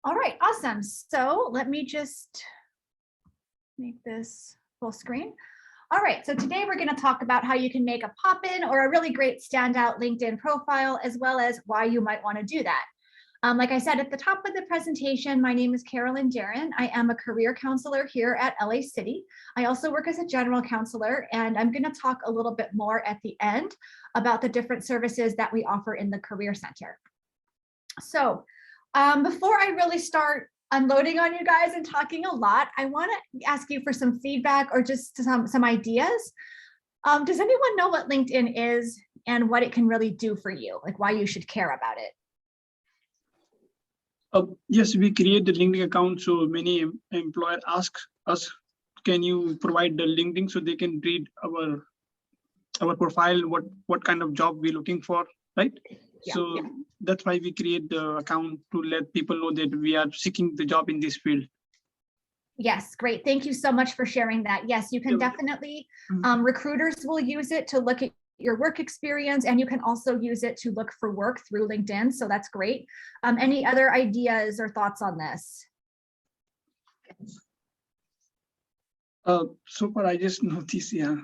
All right, awesome. So let me just make this full screen. All right, so today we're going to talk about how you can make a pop-in or a really great standout LinkedIn profile, as well as why you might want to do that. Like I said at the top of the presentation, my name is Carolyn Darren. I am a career counselor here at LA City. I also work as a general counselor, and I'm going to talk a little bit more at the end about the different services that we offer in the Career Center. So before I really start unloading on you guys and talking a lot, I want to ask you for some feedback or just some ideas. Does anyone know what LinkedIn is and what it can really do for you, like why you should care about it? Yes, we create the LinkedIn account, so many employers ask us, can you provide the LinkedIn so they can read our profile, what kind of job we're looking for, right? Yeah, so yeah. That's why we create the account, to let people know that we are seeking the job in this field. Yes, great. Thank you so much for sharing that. Yes, you can definitely, recruiters will use it to look at your work experience, and you can also use it to look for work through LinkedIn. So that's great. Any other ideas or thoughts on this? So far, I just noticed, yeah.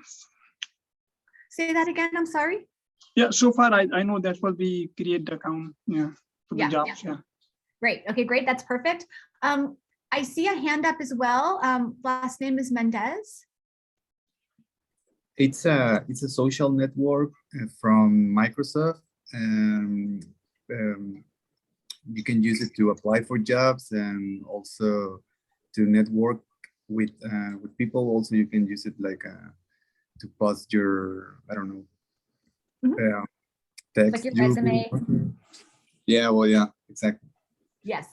Say that again, I'm sorry. Yeah, so far I know that will be create the account, yeah, for the jobs, yeah. Great, okay, great, that's perfect. I see a hand up as well. Last name is Mendez. It's a social network from Microsoft. You can use it to apply for jobs and also to network with people. Also, you can use it like to post your, I don't know, text. Like your resume. Yeah, well, yeah, exactly. Yes.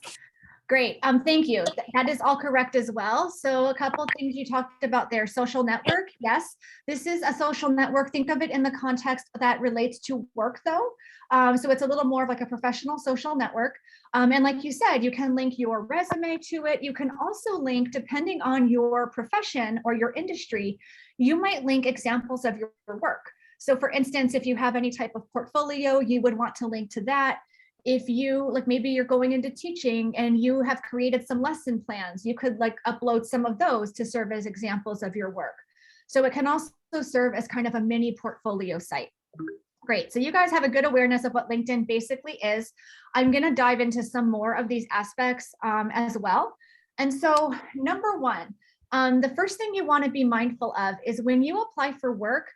Great. Thank you. That is all correct as well. So a couple of things you talked about there. Social network. Yes, this is a social network. Think of it in the context that relates to work though. So it's a little more of like a professional social network. And like you said, you can link your resume to it. You can also link, depending on your profession or your industry, you might link examples of your work. So for instance, if you have any type of portfolio, you would want to link to that. If you, like maybe you're going into teaching and you have created some lesson plans, you could like upload some of those to serve as examples of your work. So it can also serve as kind of a mini portfolio site. Great, so you guys have a good awareness of what LinkedIn basically is. I'm gonna dive into some more of these aspects as well. And so number one, the first thing you wanna be mindful of is when you apply for work,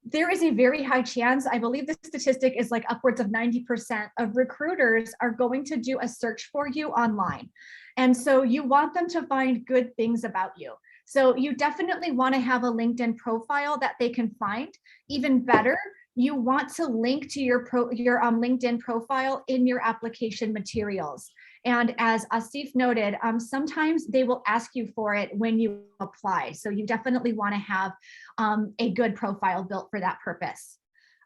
there is a very high chance, I believe the statistic is like upwards of 90% of recruiters are going to do a search for you online. And so you want them to find good things about you. So you definitely want to have a LinkedIn profile that they can find. Even better, you want to link to your LinkedIn profile in your application materials. And as Asif noted, sometimes they will ask you for it when you apply. So you definitely want to have a good profile built for that purpose.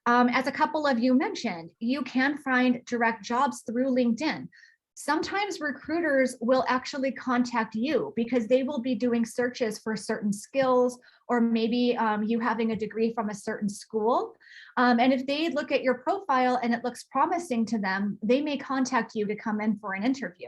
As a couple of you mentioned, you can find direct jobs through LinkedIn. Sometimes recruiters will actually contact you because they will be doing searches for certain skills, or maybe you having a degree from a certain school. And if they look at your profile and it looks promising to them, they may contact you to come in for an interview.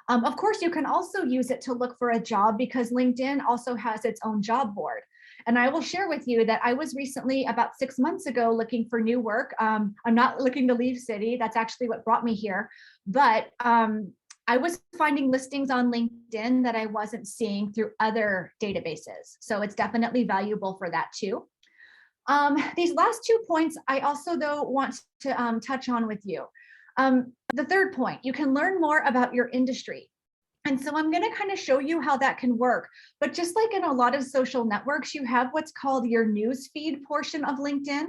Of course, you can also use it to look for a job because LinkedIn also has its own job board. And I will share with you that I was recently, about 6 months ago, looking for new work. I'm not looking to leave City. That's actually what brought me here. But I was finding listings on LinkedIn that I wasn't seeing through other databases. So it's definitely valuable for that too. These last 2 points, I also though want to touch on with you. The third point, you can learn more about your industry. And so I'm going to kind of show you how that can work. But just like in a lot of social networks, you have what's called your news feed portion of LinkedIn.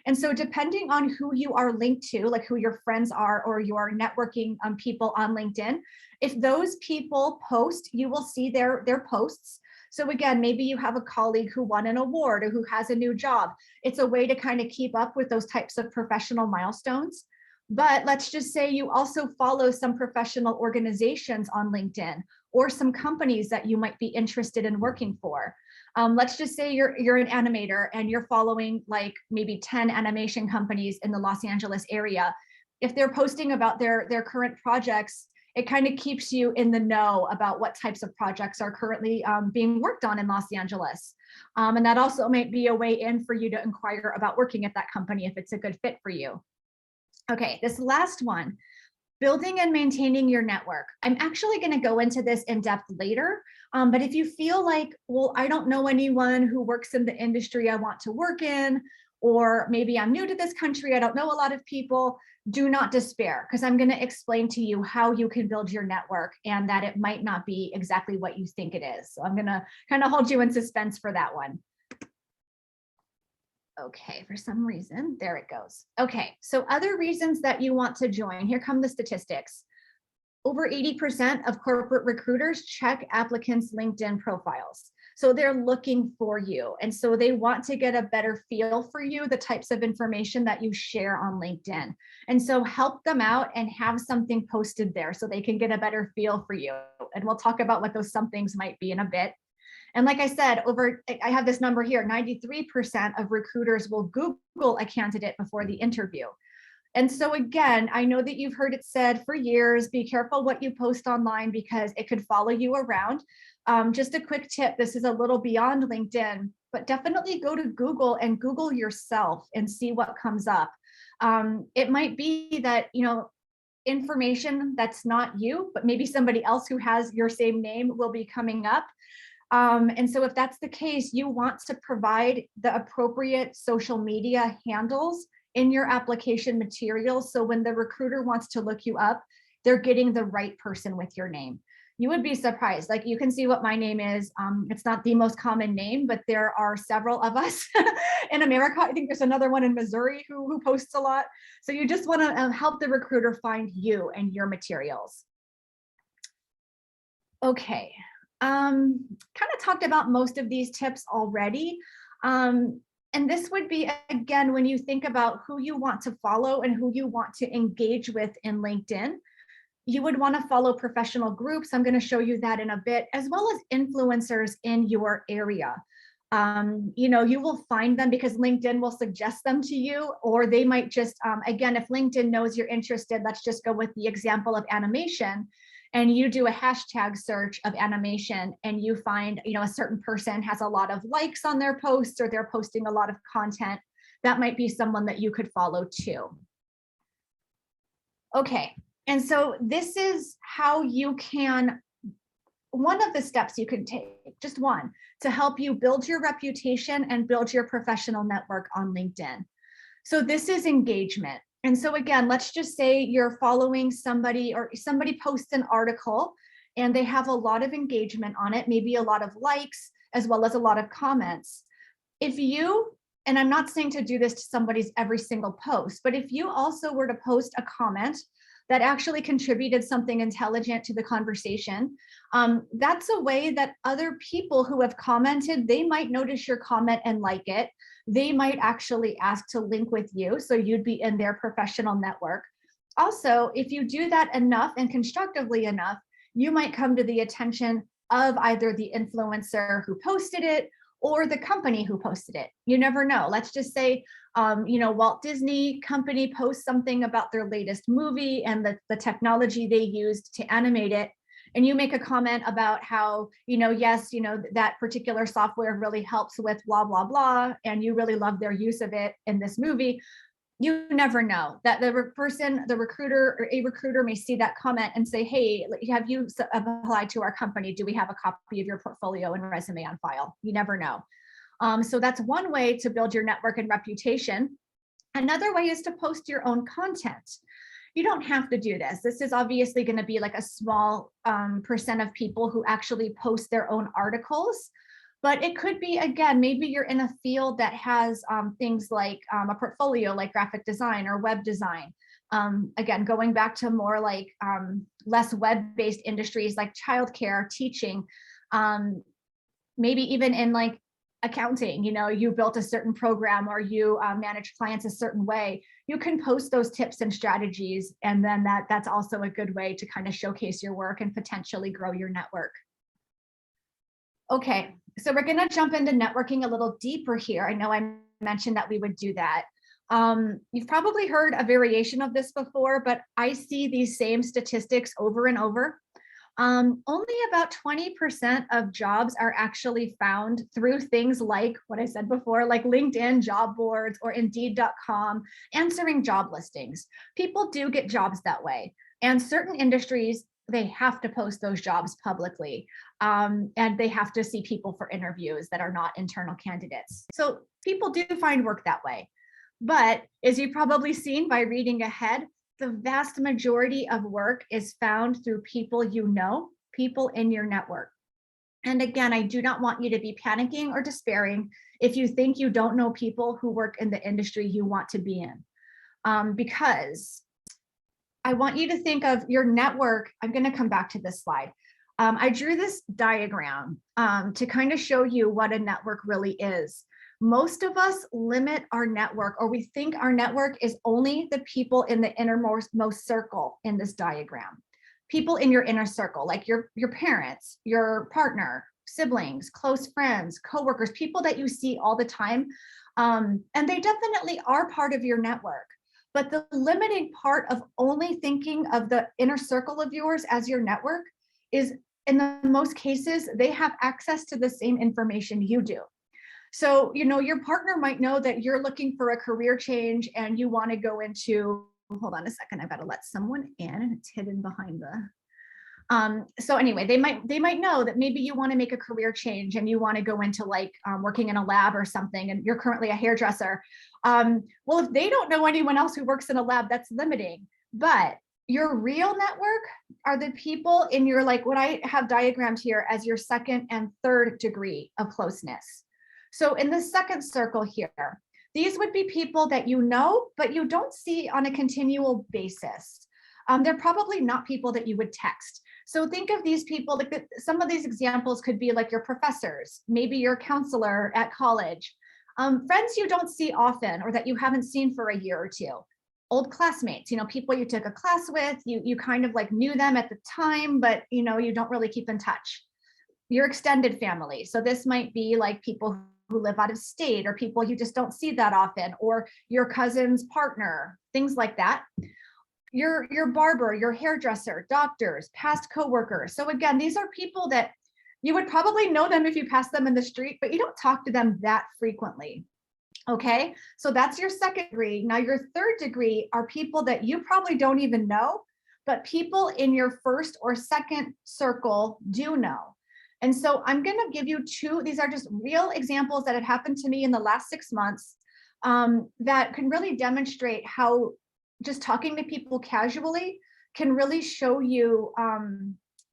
And so depending on who you are linked to, like who your friends are or your networking people on LinkedIn, if those people post, you will see their posts. So again, maybe you have a colleague who won an award or who has a new job. It's a way to kind of keep up with those types of professional milestones. But let's just say you also follow some professional organizations on LinkedIn or some companies that you might be interested in working for. Let's just say you're an animator and you're following like maybe 10 animation companies in the Los Angeles area. If they're posting about their current projects It kind of keeps you in the know about what types of projects are currently being worked on in Los Angeles. And that also might be a way in for you to inquire about working at that company if it's a good fit for you. Okay, this last one, building and maintaining your network. I'm actually going to go into this in depth later, but if you feel like, well, I don't know anyone who works in the industry I want to work in, or maybe I'm new to this country, I don't know a lot of people, do not despair, because I'm going to explain to you how you can build your network and that it might not be exactly what you think it is. So I'm going to kind of hold you in suspense for that one. Okay, for some reason, there it goes. Okay, so other reasons that you want to join, here come the statistics. Over 80% of corporate recruiters check applicants' LinkedIn profiles. So they're looking for you. And so they want to get a better feel for you, the types of information that you share on LinkedIn. And so help them out and have something posted there so they can get a better feel for you. And we'll talk about what those somethings might be in a bit. And like I said, I have this number here, 93% of recruiters will Google a candidate before the interview. And so again, I know that you've heard it said for years, be careful what you post online because it could follow you around. Just a quick tip, this is a little beyond LinkedIn, but definitely go to Google and Google yourself and see what comes up. It might be that, information that's not you, but maybe somebody else who has your same name will be coming up. And so if that's the case, you want to provide the appropriate social media handles in your application materials. So when the recruiter wants to look you up, they're getting the right person with your name. You would be surprised. Like you can see what my name is. It's not the most common name, but there are several of us in America. I think there's another one in Missouri who posts a lot. So you just want to help the recruiter find you and your materials. Okay. Kind of talked about most of these tips already. And this would be, again, when you think about who you want to follow and who you want to engage with in LinkedIn, you would want to follow professional groups. I'm going to show you that in a bit, as well as influencers in your area. You will find them because LinkedIn will suggest them to you, or they might just, again, if LinkedIn knows you're interested, let's just go with the example of animation. And you do a hashtag search of animation and you find, a certain person has a lot of likes on their posts or they're posting a lot of content. That might be someone that you could follow too. Okay, and so this is how you can, one of the steps you can take, just one, to help you build your reputation and build your professional network on LinkedIn. So this is engagement. And so again, let's just say you're following somebody or somebody posts an article and they have a lot of engagement on it, maybe a lot of likes, as well as a lot of comments. If you, and I'm not saying to do this to somebody's every single post, but if you also were to post a comment that actually contributed something intelligent to the conversation, that's a way that other people who have commented, they might notice your comment and like it. They might actually ask to link with you, so you'd be in their professional network. Also, if you do that enough and constructively enough, you might come to the attention of either the influencer who posted it or the company who posted it. You never know. Let's just say, Walt Disney Company posts something about their latest movie and the technology they used to animate it. And you make a comment about how, yes, that particular software really helps with blah, blah, blah, and you really love their use of it in this movie. You never know that the recruiter or a recruiter may see that comment and say, hey, have you applied to our company? Do we have a copy of your portfolio and resume on file? You never know. So that's one way to build your network and reputation. Another way is to post your own content. You don't have to do this. This is obviously going to be like a small percent of people who actually post their own articles. But it could be, again, maybe you're in a field that has things like a portfolio like graphic design or web design. Again, going back to more like less web-based industries like childcare, teaching, maybe even in like accounting, you built a certain program or you manage clients a certain way. You can post those tips and strategies, and then that's also a good way to kind of showcase your work and potentially grow your network. Okay, so we're going to jump into networking a little deeper here. I know I mentioned that we would do that. You've probably heard a variation of this before, but I see these same statistics over and over. Only about 20% of jobs are actually found through things like what I said before, like LinkedIn, job boards, or Indeed.com, answering job listings. People do get jobs that way. And certain industries, they have to post those jobs publicly. And they have to see people for interviews that are not internal candidates. So people do find work that way. But as you've probably seen by reading ahead, the vast majority of work is found through people you know, people in your network. And again, I do not want you to be panicking or despairing if you think you don't know people who work in the industry you want to be in. Because I want you to think of your network. I'm going to come back to this slide. I drew this diagram to kind of show you what a network really is. Most of us limit our network, or we think our network is only the people in the innermost circle in this diagram. People in your inner circle, like your parents, your partner, siblings, close friends, coworkers, people that you see all the time. And they definitely are part of your network. But the limiting part of only thinking of the inner circle of yours as your network is, in the most cases, they have access to the same information you do. So, you know, your partner might know that you're looking for a career change and you want to go into, hold on a second, I've got to let someone in and it's hidden behind the, so anyway, they might know that maybe you want to make a career change and you want to go into like working in a lab or something, and you're currently a hairdresser. Well, if they don't know anyone else who works in a lab, that's limiting. But your real network are the people in your, like what I have diagrammed here as your second and third degree of closeness. So in the second circle here, these would be people that you know, but you don't see on a continual basis. They're probably not people that you would text. So think of these people, like some of these examples could be like your professors, maybe your counselor at college, friends you don't see often or that you haven't seen for a year or two, old classmates, you know, people you took a class with, you kind of like knew them at the time, but you know, you don't really keep in touch. Your extended family. So this might be like people who live out of state or people you just don't see that often, or your cousin's partner, things like that. Your barber, your hairdresser, doctors, past coworkers. So again, these are people that you would probably know them if you pass them in the street, but you don't talk to them that frequently. Okay, so that's your second degree. Now your third degree are people that you probably don't even know, but people in your first or second circle do know. And so I'm going to give you two, these are just real examples that have happened to me in the last 6 months that can really demonstrate how just talking to people casually can really show you,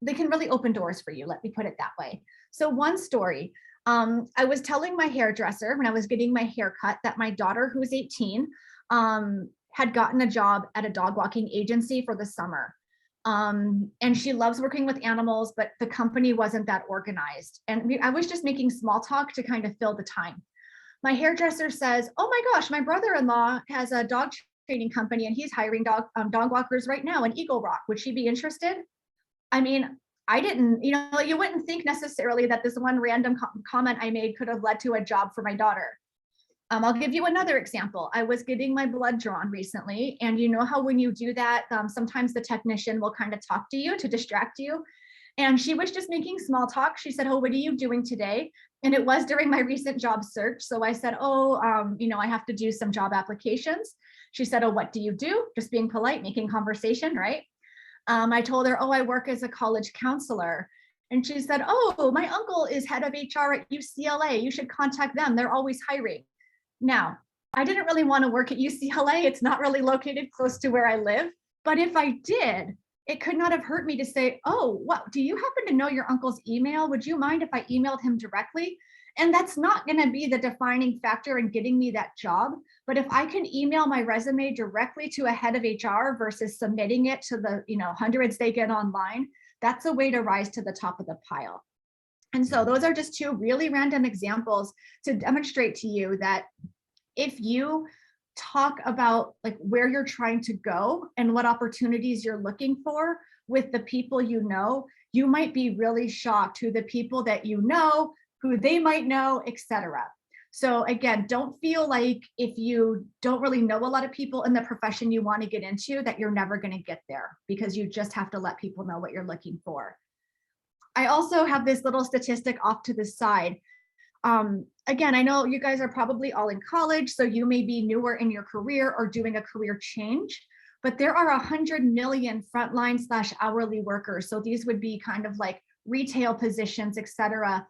they can really open doors for you, let me put it that way. So one story, I was telling my hairdresser when I was getting my hair cut that my daughter, who's 18, had gotten a job at a dog walking agency for the summer. And she loves working with animals, but the company wasn't that organized. And I was just making small talk to kind of fill the time. My hairdresser says, oh my gosh, my brother-in-law has a dog training company and he's hiring dog walkers right now in Eagle Rock. Would she be interested? I mean, I didn't, you know, you wouldn't think necessarily that this one random comment I made could have led to a job for my daughter. I'll give you another example. I was getting my blood drawn recently, and you know how when you do that, sometimes the technician will kind of talk to you to distract you. And she was just making small talk. She said, oh, what are you doing today? And it was during my recent job search. So I said, oh, you know, I have to do some job applications. She said, oh, what do you do? Just being polite, making conversation, right? I told her, oh, I work as a college counselor. And she said, oh, my uncle is head of HR at UCLA. You should contact them. They're always hiring. Now, I didn't really want to work at UCLA. It's not really located close to where I live. But if I did, it could not have hurt me to say, oh, what, do you happen to know your uncle's email? Would you mind if I emailed him directly? And that's not going to be the defining factor in getting me that job. But if I can email my resume directly to a head of HR versus submitting it to the, you know, hundreds they get online, that's a way to rise to the top of the pile. And so those are just two really random examples to demonstrate to you that if you talk about like where you're trying to go and what opportunities you're looking for with the people you know, you might be really shocked who the people that you know, who they might know, etc. So again, don't feel like if you don't really know a lot of people in the profession you want to get into that you're never going to get there, because you just have to let people know what you're looking for. I also have this little statistic off to the side. Again, I know you guys are probably all in college, so you may be newer in your career or doing a career change, but there are 100 million frontline/hourly workers. So these would be kind of like retail positions, et cetera,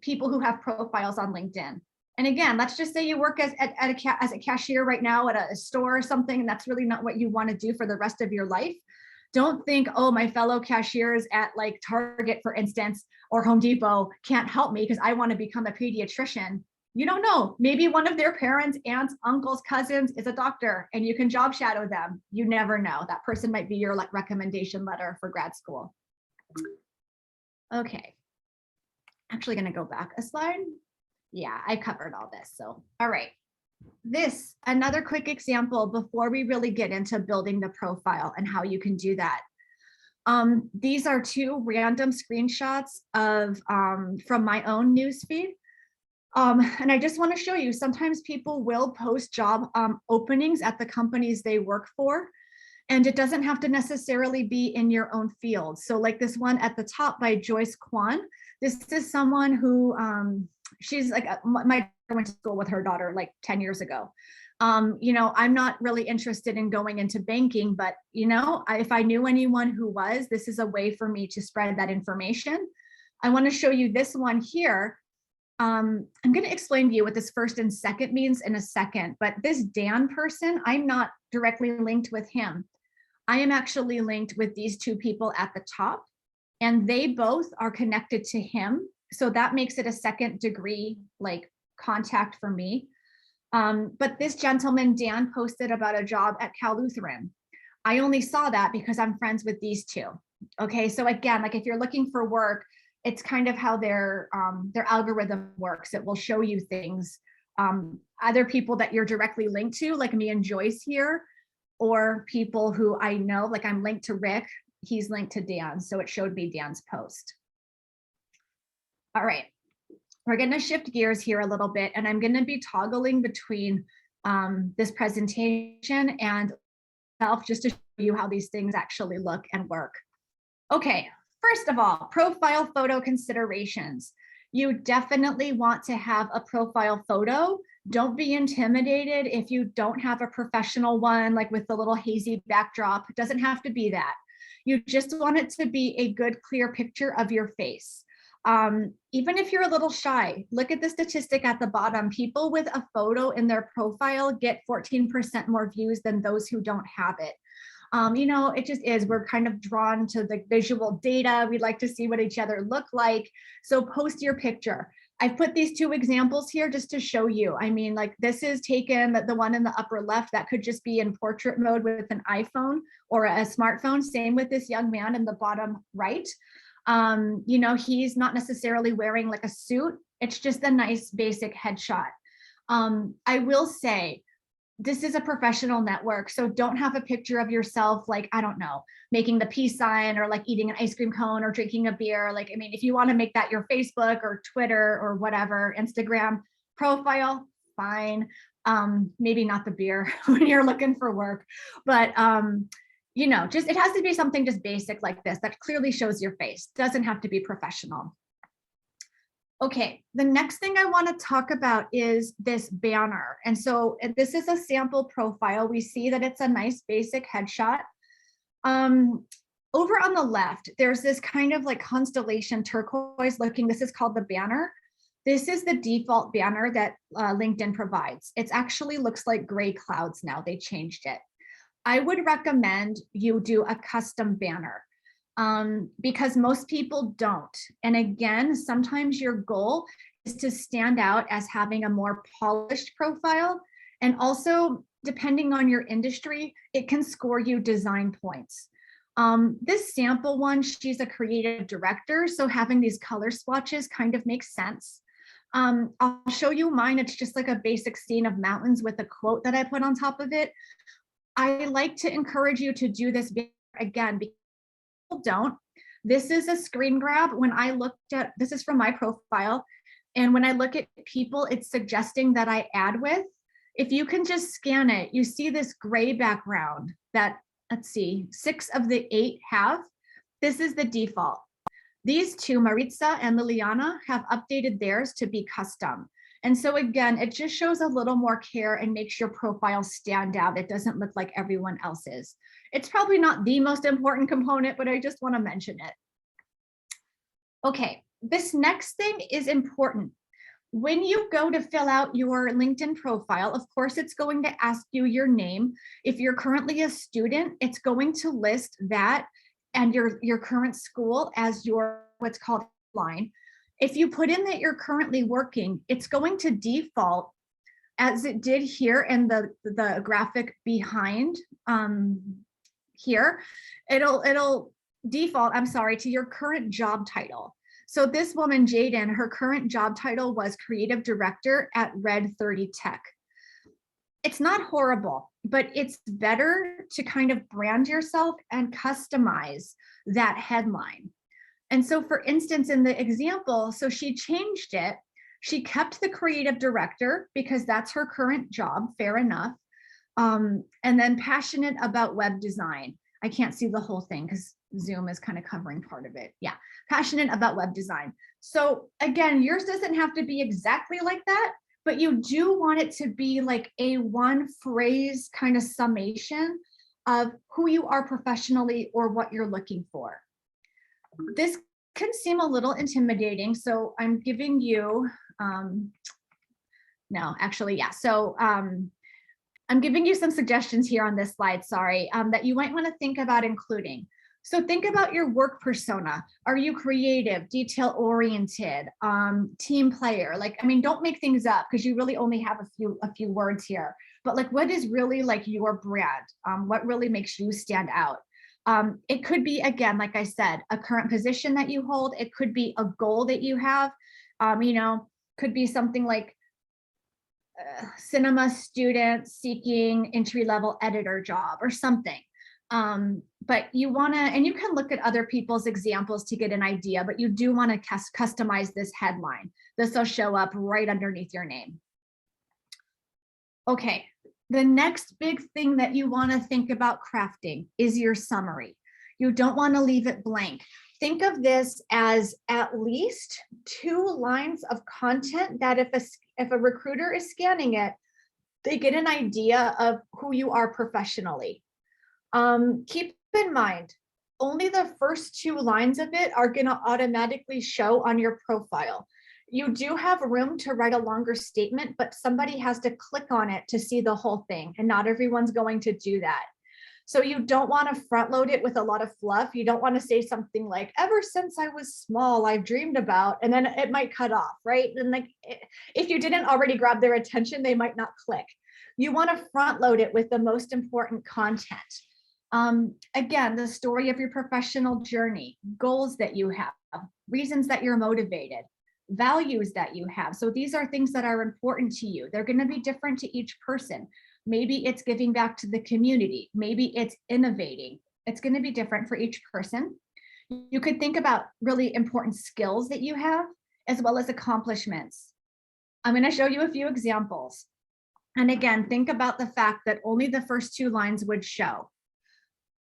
people who have profiles on LinkedIn. And again, let's just say you work as a cashier right now at a store or something, and that's really not what you want to do for the rest of your life. Don't think, oh, my fellow cashiers at like Target, for instance, or Home Depot can't help me because I want to become a pediatrician. You don't know. Maybe one of their parents, aunts, uncles, cousins is a doctor and you can job shadow them. You never know. That person might be your recommendation letter for grad school. Okay. Actually going to go back a slide. Yeah, I covered all this. So, all right. This, another quick example before we really get into building the profile and how you can do that. These are two random screenshots of from my own newsfeed. And I just want to show you, sometimes people will post job openings at the companies they work for, and it doesn't have to necessarily be in your own field. So like this one at the top by Joyce Kwan, this is someone who, she's like, my daughter went to school with her daughter like 10 years ago. You know, I'm not really interested in going into banking, but you know, if I knew anyone who was, this is a way for me to spread that information. I want to show you this one here. I'm going to explain to you what this first and second means in a second, but this Dan person, I'm not directly linked with him. I am actually linked with these two people at the top, and they both are connected to him. So that makes it a second degree like contact for me. But this gentleman, Dan, posted about a job at Cal Lutheran. I only saw that because I'm friends with these two. Okay, so again, like if you're looking for work, it's kind of how their algorithm works. It will show you things, either people that you're directly linked to, like me and Joyce here, or people who I know, like I'm linked to Rick, he's linked to Dan, so it showed me Dan's post. All right, we're gonna shift gears here a little bit, and I'm gonna be toggling between this presentation and self just to show you how these things actually look and work. Okay, first of all, profile photo considerations. You definitely want to have a profile photo. Don't be intimidated if you don't have a professional one, like with the little hazy backdrop. It doesn't have to be that. You just want it to be a good, clear picture of your face. Even if you're a little shy, look at the statistic at the bottom. People with a photo in their profile get 14% more views than those who don't have it. You know, it just is, we're kind of drawn to the visual data. We'd like to see what each other look like. So post your picture. I've put these two examples here just to show you. I mean, like this is taken, the one in the upper left, that could just be in portrait mode with an iPhone or a smartphone. Same with this young man in the bottom right. You know, he's not necessarily wearing like a suit. It's just a nice basic headshot. I will say, this is a professional network, so don't have a picture of yourself like, I don't know, making the peace sign or like eating an ice cream cone or drinking a beer. Like, I mean, if you want to make that your Facebook or Twitter or whatever, Instagram profile, fine. Maybe not the beer when you're looking for work, but you know, just it has to be something just basic like this that clearly shows your face. Doesn't have to be professional. Okay, the next thing I want to talk about is this banner. And so this is a sample profile. We see that it's a nice basic headshot. Over on the left, there's this kind of like constellation turquoise looking, this is called the banner. This is the default banner that LinkedIn provides. It actually looks like gray clouds now, they changed it. I would recommend you do a custom banner. Because most people don't. And again, sometimes your goal is to stand out as having a more polished profile. And also, depending on your industry, it can score you design points. This sample one, she's a creative director, so having these color swatches kind of makes sense. I'll show you mine. It's just like a basic scene of mountains with a quote that I put on top of it. I like to encourage you to do this again, because don't. This is a screen grab. When I looked at, this is from my profile, And when I look at people, it's suggesting that I add with. If you can just scan it, you see this gray background that, let's see, 6 of the 8 have. This is the default. These two, Maritza and Liliana, have updated theirs to be custom. And so again, it just shows a little more care and makes your profile stand out. It doesn't look like everyone else's. It's probably not the most important component, but I just want to mention it. Okay, this next thing is important. When you go to fill out your LinkedIn profile, of course, it's going to ask you your name. If you're currently a student, it's going to list that and your current school as your what's called line. If you put in that you're currently working, it's going to default as it did here in the graphic behind here. It'll default, I'm sorry, to your current job title. So this woman, Jaden, her current job title was Creative Director at Red 30 Tech. It's not horrible, but it's better to kind of brand yourself and customize that headline. And so for instance, in the example, so she changed it. She kept the Creative Director because that's her current job, fair enough. And then passionate about web design. I can't see the whole thing because Zoom is kind of covering part of it. Yeah, passionate about web design. So again, yours doesn't have to be exactly like that, but you do want it to be like a one phrase kind of summation of who you are professionally or what you're looking for. This can seem a little intimidating. So I'm giving you, no, actually, yeah. So I'm giving you some suggestions here on this slide, sorry, that you might want to think about including. So think about your work persona. Are you creative, detail oriented, team player? Like, I mean, don't make things up because you really only have a few words here, but like, what is really like your brand? What really makes you stand out? It could be, again, like I said, a current position that you hold. It could be a goal that you have, you know, could be something like cinema student seeking entry-level editor job or something. But you want to, and you can look at other people's examples to get an idea, but you do want to customize this headline. This will show up right underneath your name. Okay, the next big thing that you want to think about crafting is your summary. You don't want to leave it blank. Think of this as at least 2 lines of content that if a recruiter is scanning it, they get an idea of who you are professionally. Keep in mind, only the first 2 lines of it are going to automatically show on your profile. You do have room to write a longer statement, but somebody has to click on it to see the whole thing, and not everyone's going to do that. So you don't want to front load it with a lot of fluff. You don't want to say something like, ever since I was small, I've dreamed about, and then it might cut off, right? And like, if you didn't already grab their attention, they might not click. You want to front load it with the most important content. Again, the story of your professional journey, goals that you have, reasons that you're motivated, values that you have. So these are things that are important to you. They're going to be different to each person. Maybe it's giving back to the community. Maybe it's innovating. It's going to be different for each person. You could think about really important skills that you have, as well as accomplishments. I'm going to show you a few examples. And again, think about the fact that only the first 2 lines would show.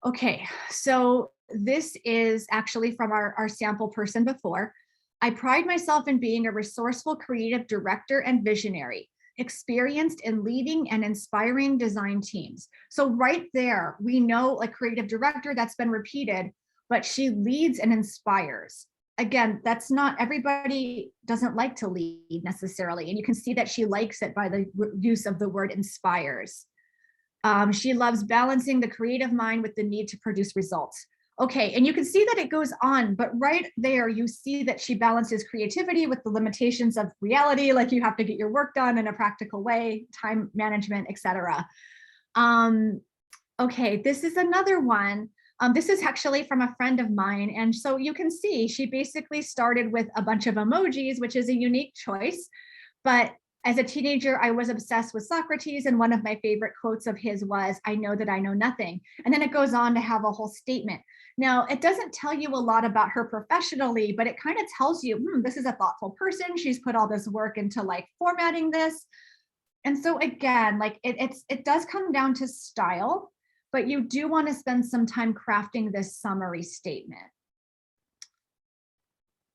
Okay, so this is actually from our sample person before. I pride myself in being a resourceful creative director and visionary, experienced in leading and inspiring design teams. So right there, we know like creative director, that's been repeated, but she leads and inspires. Again, that's not, everybody doesn't like to lead necessarily. And you can see that she likes it by the use of the word inspires. She loves balancing the creative mind with the need to produce results. Okay, and you can see that it goes on, but right there you see that she balances creativity with the limitations of reality, like you have to get your work done in a practical way, time management, etc. Okay, this is another one. This is actually from a friend of mine, and so you can see she basically started with a bunch of emojis, which is a unique choice, but As a teenager, I was obsessed with Socrates, and one of my favorite quotes of his was, "I know that I know nothing." And then it goes on to have a whole statement. Now, it doesn't tell you a lot about her professionally, but it kind of tells you, this is a thoughtful person. She's put all this work into like formatting this. And so again, like it does come down to style, but you do want to spend some time crafting this summary statement.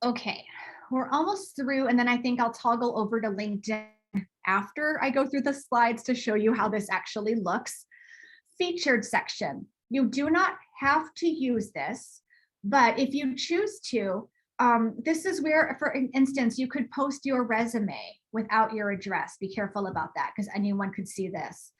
Okay, we're almost through, and then I think I'll toggle over to LinkedIn after I go through the slides to show you how this actually looks. Featured section. You do not have to use this, but if you choose to, this is where, for instance, you could post your resume without your address. Be careful about that because anyone could see this.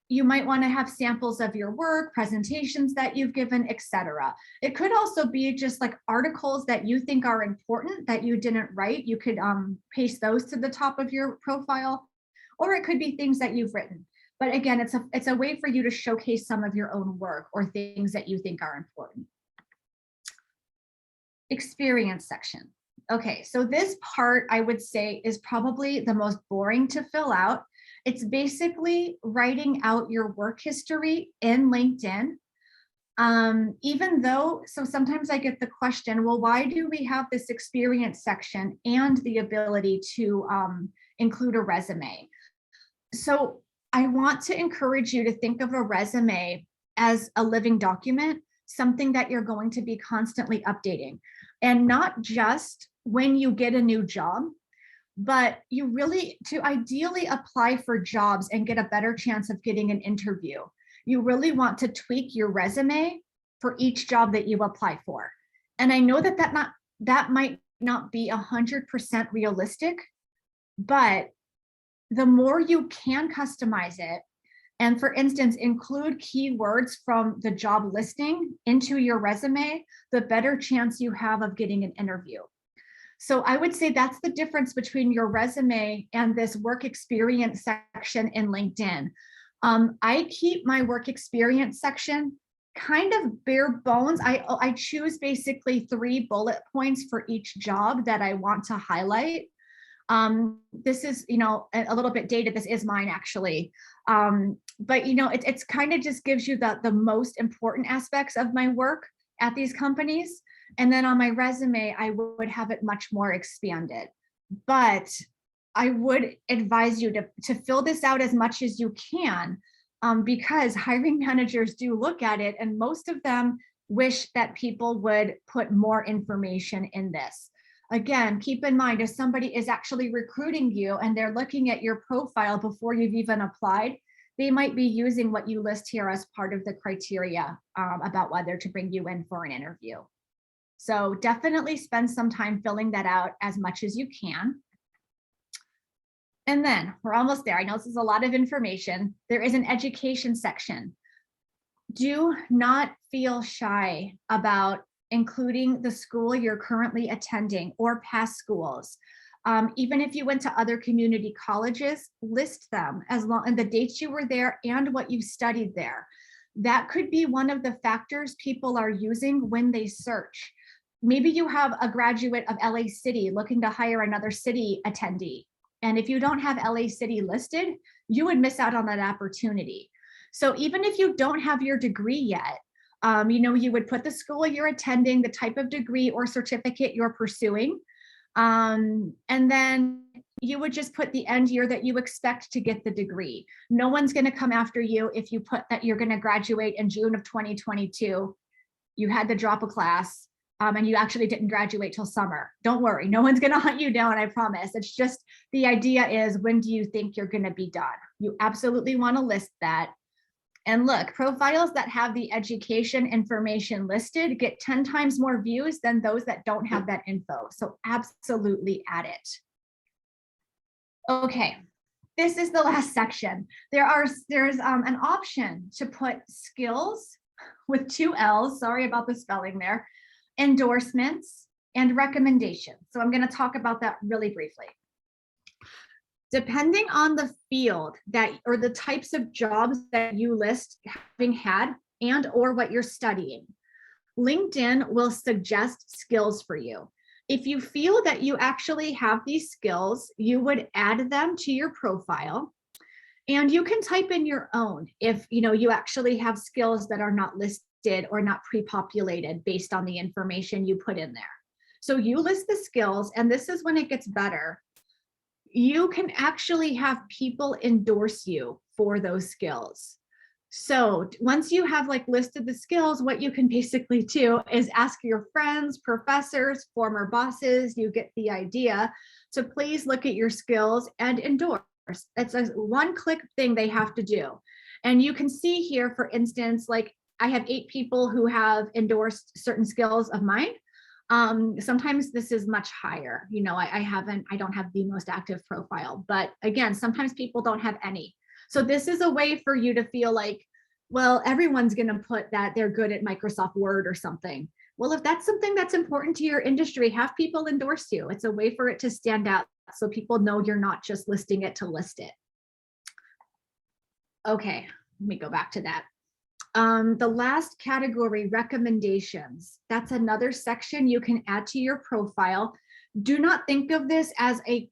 You might want to have samples of your work, presentations that you've given, etc. It could also be just like articles that you think are important that you didn't write. You could paste those to the top of your profile, or it could be things that you've written. But again, it's a way for you to showcase some of your own work or things that you think are important. Experience section. Okay, so this part I would say is probably the most boring to fill out. It's basically writing out your work history in LinkedIn. Even though, so sometimes I get the question, well, why do we have this experience section and the ability to include a resume? So I want to encourage you to think of a resume as a living document, something that you're going to be constantly updating, and not just when you get a new job, but you really, to ideally apply for jobs and get a better chance of getting an interview, you really want to tweak your resume for each job that you apply for. And I know that that might not be 100% realistic, but the more you can customize it, and for instance, include keywords from the job listing into your resume, the better chance you have of getting an interview. So I would say that's the difference between your resume and this work experience section in LinkedIn. I keep my work experience section kind of bare bones. I choose basically 3 bullet points for each job that I want to highlight. This is, a little bit dated. This is mine actually. But it's kind of just gives you the most important aspects of my work at these companies. And then on my resume, I would have it much more expanded. But I would advise you to fill this out as much as you can, because hiring managers do look at it, and most of them wish that people would put more information in this. Again, keep in mind, if somebody is actually recruiting you and they're looking at your profile before you've even applied, they might be using what you list here as part of the criteria about whether to bring you in for an interview. So definitely spend some time filling that out as much as you can. And then we're almost there. I know this is a lot of information. There is an education section. Do not feel shy about including the school you're currently attending or past schools. Even if you went to other community colleges, list them as long and the dates you were there and what you studied there. That could be one of the factors people are using when they search. Maybe you have a graduate of LA City looking to hire another city attendee. And if you don't have LA City listed, you would miss out on that opportunity. So even if you don't have your degree yet, you would put the school you're attending, the type of degree or certificate you're pursuing. And then you would just put the end year that you expect to get the degree. No one's going to come after you if you put that you're going to graduate in June of 2022. You had to drop a class and you actually didn't graduate till summer. Don't worry, no one's going to hunt you down, I promise. It's just the idea is, when do you think you're going to be done? You absolutely want to list that. And look, profiles that have the education information listed get 10 times more views than those that don't have that info. So absolutely add it. Okay, this is the last section. There's an option to put skills with 2 L's, sorry about the spelling there, endorsements, and recommendations. So I'm going to talk about that really briefly. Depending on the field or the types of jobs that you list having had and or what you're studying, LinkedIn will suggest skills for you. If you feel that you actually have these skills, you would add them to your profile. And you can type in your own if you actually have skills that are not listed or not pre-populated based on the information you put in there. So you list the skills, and this is when it gets better. You can actually have people endorse you for those skills. So once you have listed the skills, what you can basically do is ask your friends, professors, former bosses, you get the idea, to please look at your skills and endorse. It's a one-click thing they have to do. And you can see here, for instance, I have 8 people who have endorsed certain skills of mine. Sometimes this is much higher. I don't have the most active profile, but again, sometimes people don't have any. So this is a way for you to feel like, well, everyone's going to put that they're good at Microsoft Word or something. Well, if that's something that's important to your industry, have people endorse you. It's a way for it to stand out so people know you're not just listing it to list it. Okay, let me go back to that. The last category, recommendations. That's another section you can add to your profile. Do not think of this as a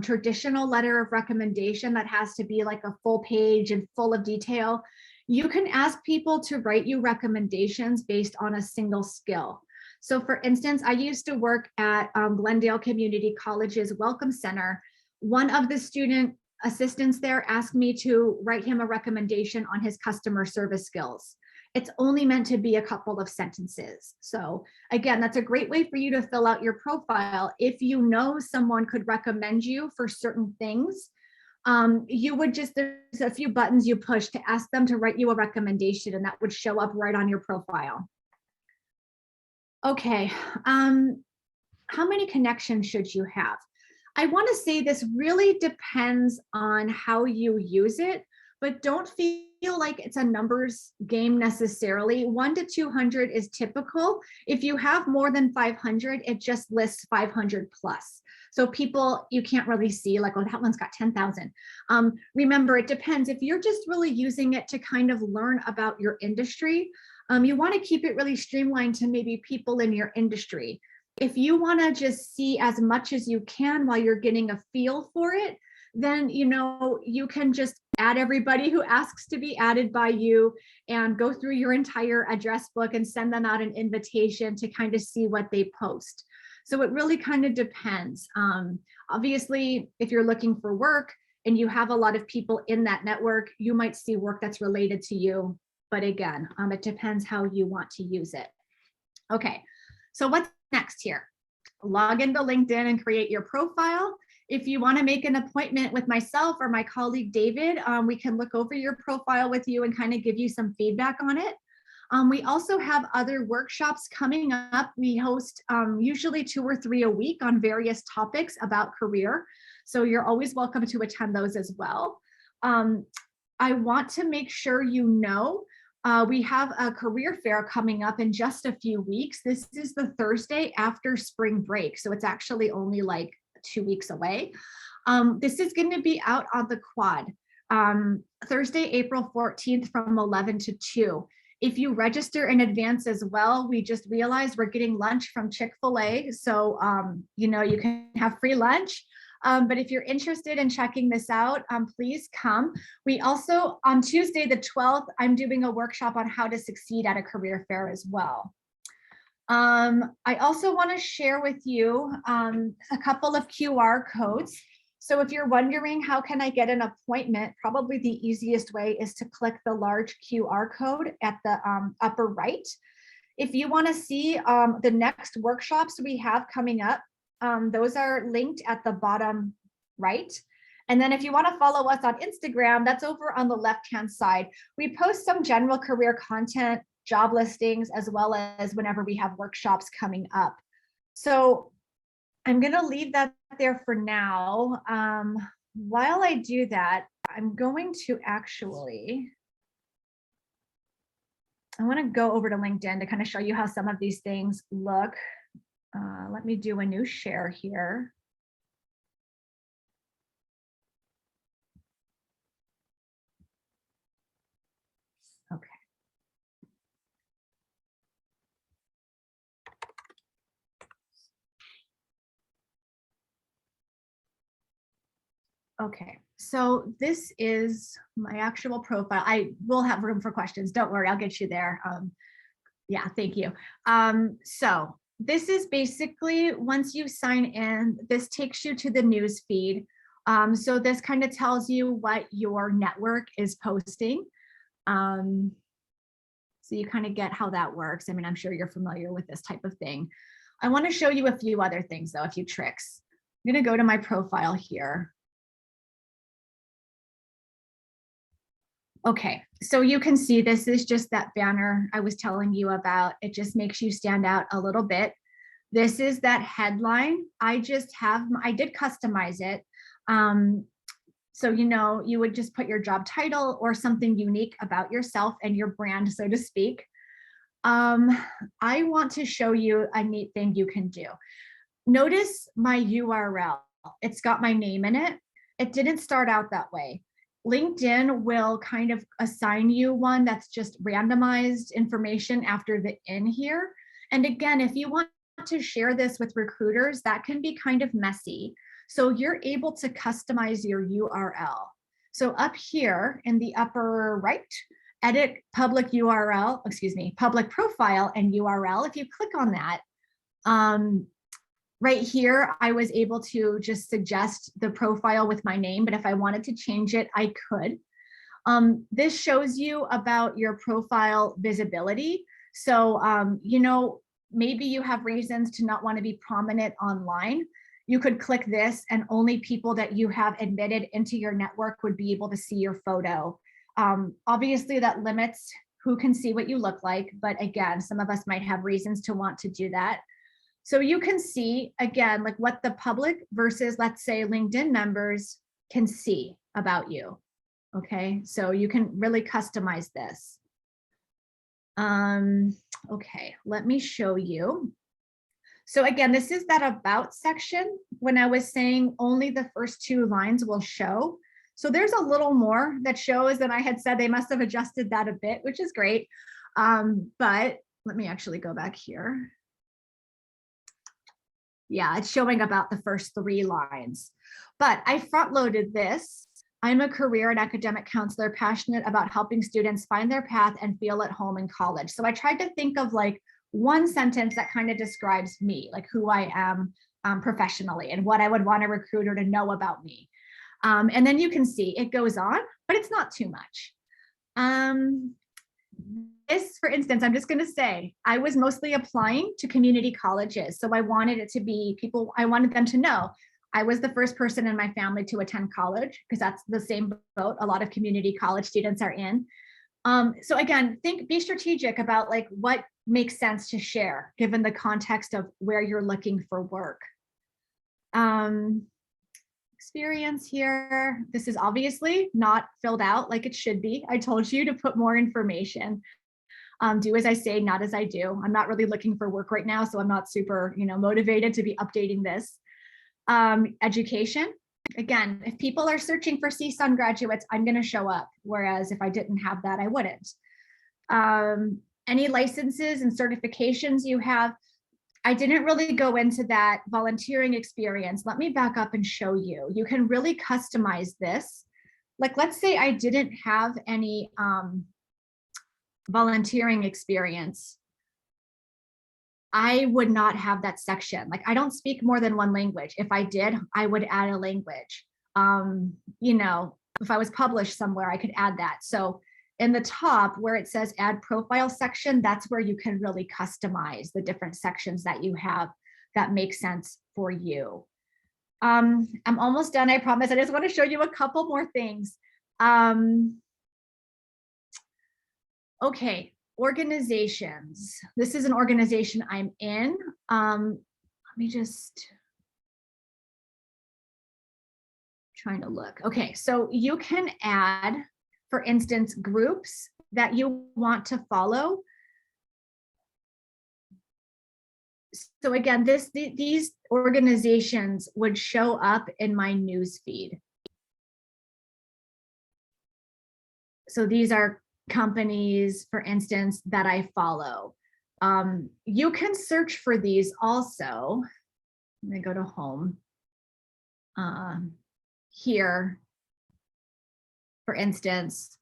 traditional letter of recommendation that has to be a full page and full of detail. You can ask people to write you recommendations based on a single skill. So for instance, I used to work at Glendale Community College's Welcome Center. One of the student assistants there asked me to write him a recommendation on his customer service skills. It's only meant to be a couple of sentences. So again, that's a great way for you to fill out your profile. If you know someone could recommend you for certain things, you would there's a few buttons you push to ask them to write you a recommendation, and that would show up right on your profile. Okay, how many connections should you have? I want to say this really depends on how you use it, but don't feel like it's a numbers game necessarily. 1 to 200 is typical. If you have more than 500, it just lists 500 plus. So people, you can't really see oh, that one's got 10,000. Remember, it depends. If you're just really using it to kind of learn about your industry, you want to keep it really streamlined to maybe people in your industry. If you want to just see as much as you can while you're getting a feel for it, then you can just add everybody who asks to be added by you and go through your entire address book and send them out an invitation to kind of see what they post. So it really kind of depends. Obviously, if you're looking for work and you have a lot of people in that network, you might see work that's related to you. But again, it depends how you want to use it. Okay, so what's next here? Log into LinkedIn and create your profile. If you want to make an appointment with myself or my colleague David, we can look over your profile with you and kind of give you some feedback on it. We also have other workshops coming up. We host usually 2 or 3 a week on various topics about career. So you're always welcome to attend those as well. I want to make sure we have a career fair coming up in just a few weeks. This is the Thursday after spring break. So it's actually only 2 weeks away. This is going to be out on the quad, Thursday, April 14th from 11 to 2. If you register in advance as well, we just realized we're getting lunch from Chick-fil-A. So, you can have free lunch. But if you're interested in checking this out, please come. We also, on Tuesday, the 12th, I'm doing a workshop on how to succeed at a career fair as well. I also want to share with you a couple of QR codes. So if you're wondering how can I get an appointment, probably the easiest way is to click the large QR code at the upper right. If you want to see the next workshops we have coming up, those are linked at the bottom right. And then if you want to follow us on Instagram, that's over on the left-hand side. We post some general career content, job listings, as well as whenever we have workshops coming up. So I'm going to leave that there for now. While I do that, I'm going to I want to go over to LinkedIn to kind of show you how some of these things look. Let me do a new share here. Okay. Okay, so this is my actual profile. I will have room for questions. Don't worry, I'll get you there. Yeah, thank you. So this is basically, once you sign in, this takes you to the news feed. So this kind of tells you what your network is posting. So you kind of get how that works. I mean, I'm sure you're familiar with this type of thing. I want to show you a few other things though, a few tricks. I'm going to go to my profile here. Okay, so you can see this is just that banner I was telling you about. It just makes you stand out a little bit. This is that headline. I did customize it. So, you know, you would just put your job title or something unique about yourself and your brand, so to speak. I want to show you a neat thing you can do. Notice my URL. It's got my name in it. It didn't start out that way. LinkedIn will kind of assign you one that's just randomized information after the in here. And again, if you want to share this with recruiters, that can be kind of messy. So you're able to customize your URL. So up here in the upper right, edit public URL, public profile and URL. If you click on that, right here, I was able to just suggest the profile with my name, but if I wanted to change it, I could. This shows you about your profile visibility. So, you know, maybe you have reasons to not want to be prominent online. You could click this and only people that you have admitted into your network would be able to see your photo. Obviously that limits who can see what you look like, but again, some of us might have reasons to want to do that. So you can see, again, like what the public versus, let's say, LinkedIn members can see about you. Okay, so you can really customize this. Okay, let me show you. So again, this is that about section. When I was saying only the first 2 lines will show. So there's a little more that shows than I had said. They must have adjusted that a bit, which is great. But let me actually go back here. Yeah, it's showing about the first 3 lines, but I front loaded this. I'm a career and academic counselor, passionate about helping students find their path and feel at home in college. So I tried to think of like one sentence that kind of describes me, like who I am professionally and what I would want a recruiter to know about me. And then you can see it goes on, but it's not too much. This, for instance, I'm just going to say, I was mostly applying to community colleges. So I wanted it to be people, I wanted them to know I was the first person in my family to attend college, because that's the same boat a lot of community college students are in. So again, be strategic about like what makes sense to share given the context of where you're looking for work. Experience here. This is obviously not filled out like it should be. I told you to put more information. Do as I say, not as I do. I'm not really looking for work right now, so I'm not super, motivated to be updating this. Education. Again, if people are searching for CSUN graduates, I'm going to show up. Whereas if I didn't have that, I wouldn't. Any licenses and certifications you have. I didn't really go into that volunteering experience. Let me back up and show you. You can really customize this. Like, let's say I didn't have any volunteering experience. I would not have that section. Like, I don't speak more than 1 language. If I did, I would add a language. If I was published somewhere, I could add that. So in the top where it says add profile section, that's where you can really customize the different sections that you have that make sense for you. I'm almost done, I promise. I just want to show you a couple more things. Okay, organizations. This is an organization I'm in. Let me just trying to look. Okay, so you can add, for instance, groups that you want to follow. So again, these organizations would show up in my news feed. So these are companies, for instance, that I follow. You can search for these also. Let me go to home. here, for instance,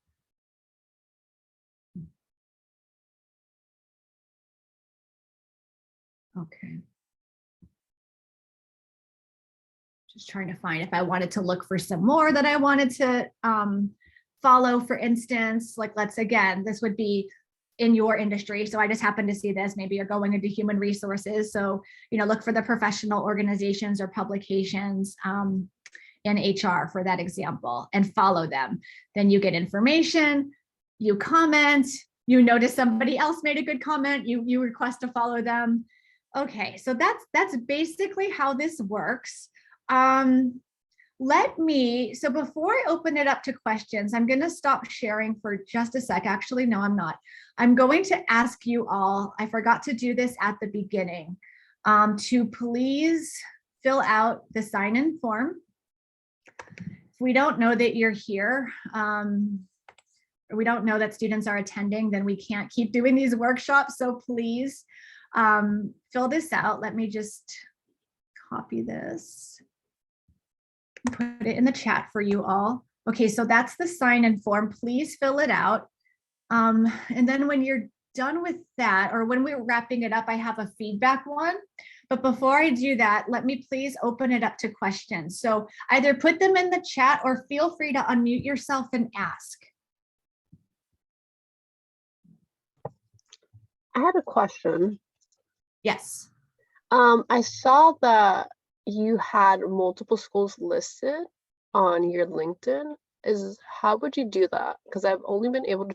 okay. Just trying to find if I wanted to look for some more that I wanted to follow, for instance, like this would be in your industry. So I just happened to see this, maybe you're going into human resources. So, look for the professional organizations or publications in HR for that example and follow them. Then you get information, you comment, you notice somebody else made a good comment, you request to follow them. Okay, so that's basically how this works. So before I open it up to questions, I'm going to stop sharing for just a sec. Actually, no, I'm not. I'm going to ask you all, I forgot to do this at the beginning, to please fill out the sign-in form. If we don't know that you're here, or we don't know that students are attending, then we can't keep doing these workshops. So please fill this out. Let me just copy this. Put it in the chat for you all. Okay, so that's the sign-in form. Please fill it out. And then when you're done with that, or when we're wrapping it up, I have a feedback one. But before I do that, let me please open it up to questions. So either put them in the chat or feel free to unmute yourself and ask. I had a question. Yes. I saw that you had multiple schools listed on your LinkedIn. How would you do that? Because I've only been able to